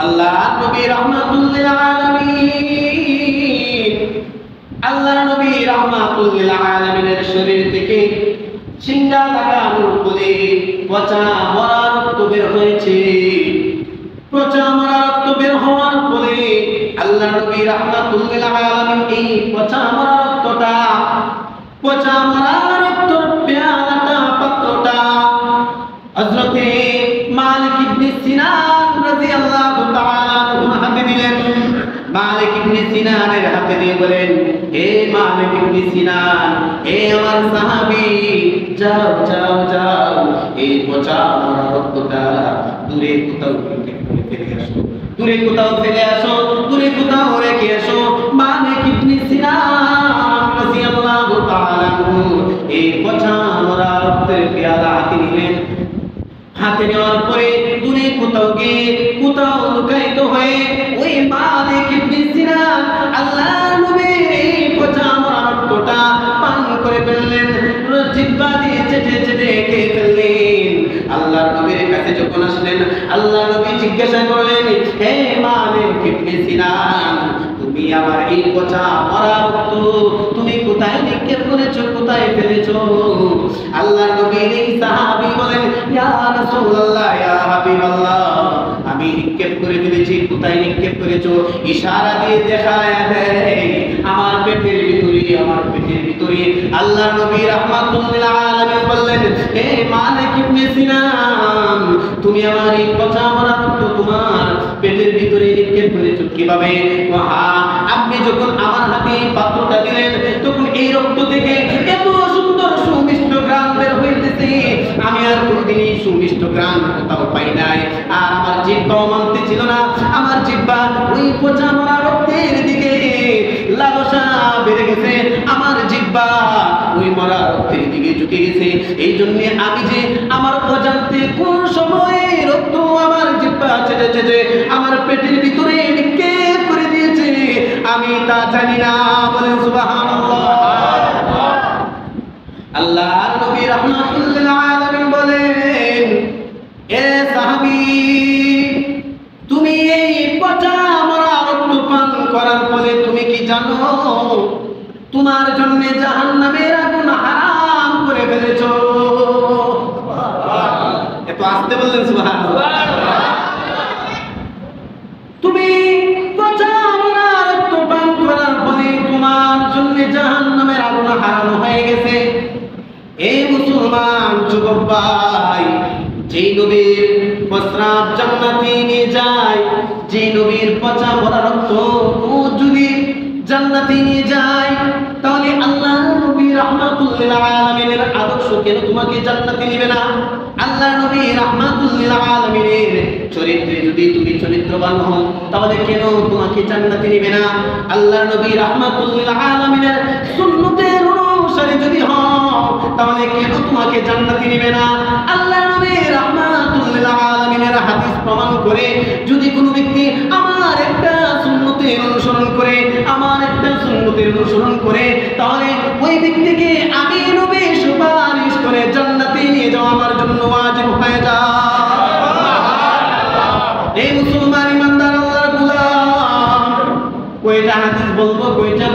আল্লাহ নবী রাহমাতুল লিল আলামিন, আল্লাহ নবী রাহমাতুল লিল আলামিনের শরীর থেকে সিংহা লাগানোর ফলে পচা মরা রক্ত বের হয়েছে। পচা মরা রক্ত বের হওয়ার ফলে আল্লাহ নবী রাহমাতুল লিল আলামিন এই পচা মরা রক্তটা, পচা মরা রক্তর পেয়ালাটা, পাত্রটা হযরতে মালিক ইবনে সিনান রাদিয়াল্লাহু তাআলা আনহু হাতে দিলেন। মালিক ইবনে সিনানের হাতে দিয়ে বলেন, হে মালিক ইবনে সিনান, হে আমার সাহাবী, যাও যাও যাও, এই পচা মরা রক্তটা দূরে কোথাও ফেলে আসো, দূরে কোথাও ফেলে আসো, দূরে কোথাও রেখে আসো। মালিক ইবনে সিনান রাদিয়াল্লাহু তাআলা আনহু এই পচা মরা রক্তের পেয়ালা হাতে নিলেন। হাতে নেওয়ার পরে দূরে কোথাও গিয়ে কোথাও লুকায়িত হয়ে ওই মালিক ইবনে সিনান আল্লাহ নবীর এই পচা মরা রক্তটা পান করে ফেললেন, জিহ্বা দিয়ে চেটে চেটে খেয়ে ফেললেন। আল্লাহ নবীর কাছে যখন আসলেন, আল্লাহ নবী জিজ্ঞাসা করলেন, হে মালিক ইবনে সিনান, তুমি আমার এই পচা মরা রক্ত তুমি কোথায় নিক্ষেপ করেছো, কোথায় ফেলেছো? আল্লাহ নবীর এই সাহাবী বলেন, ইয়া রাসূলুল্লাহ, ইয়া হাবিবাল্লাহ, আমি নিক্ষেপ করে ফেলেছি। কোথায় নিক্ষেপ করেছো? ইশারা দিয়ে দেখায় দেয় আমার পেটের ভিতরে, আমার পেটের ভিতরে। আল্লাহ নবী রাহমাতুল লিল আলামিন বললেন, হে মালিক ইবনে সিনান, তুমি আমার এই পচা মরা রক্ত তোমার পেটের ভিতরে নিক্ষেপ করেছো কিভাবে? আপনি যখন আমার হাতে পাত্রটা দিলেন, তখন এই রক্ত থেকে এত সুন্দর সুমিষ্ট ঘ্রাণ বের হইতেছে, আমি আর কোনদিনই সুমিষ্ট ঘ্রাণ কোথাও পাই নাই। আর আমার জিহ্বাও মানতে ছিল না, আমার জিহ্বা ওই পচা মরা রক্তের দিকে লালসা বেড়ে গেছে, আমার জিহ্বা ওই মরা রক্তের দিকে ঝুঁকে গেছে। এই জন্য আমি যে আমার অজান্তে কোন সময়ে রক্ত আমার জিহ্বা চেটে চেটে আমার পেটের ভিতরে নিক্ষেপ করে দিয়েছে, আমি তা জানি না। বলেন সুবহানাল্লাহ। আল্লাহ নবী রাহমাতুল লিল আলামিন বলেন, এ সাহাবী, তুমি এই পচা মরা রক্ত পান করার ফলে তুমি কি জানো তোমার জন্য জাহান্নামের আগুন হারাম করে ফেলেছো? এত আস্তে বললেন সুবহানাল্লাহ। তুমি পচা মরা রক্ত পান করার ফলে তোমার জন্য জাহান্নামের আগুন হারাম হয়ে গেছে। এই মুসলমান যুবক ভাই, যেই নবীর প্রস্রাব জান্নাতে নিয়ে যায়, যেই নবীর পচা মরা রক্ত যদি জান্নাতে নিয়ে যায়, তাহলে আল্লাহ নবী রাহমাতুল লিল আলামিনের আদর্শ কেন তোমাকে জান্নাতে নিবে না? আল্লাহ নবী রাহমাতুল লিল আলামিনের চরিত্রে যদি তুমি চরিত্রবান হও, তাহলে কেন তোমাকে জান্নাতে নিবে না? আল্লাহ নবী রাহমাতুল লিল আলামিনের সুন্নতের অনুসারী যদি হও, তাহলে কেন তোমাকে জান্নাতে নিবে না? আল্লাহ নবী রাহমাতুল লিল আলামিনের হাদিস প্রমাণ করে যদি কোনো ব্যক্তি আমার একটা সুন্নতের অনুসরণ করে, আমার একটা সুন্নতের অনুসরণ করে, তাহলে ওই ব্যক্তিকে আমি নবী সুপারিশ করে জান্নাতে নিয়ে যাওয়া আমার জন্য ওয়াজিব হয়ে যায়। এই মুসলমান ইমানদার আল্লাহর গোলাম, কয়টা হাদিস বলবো, কয়টা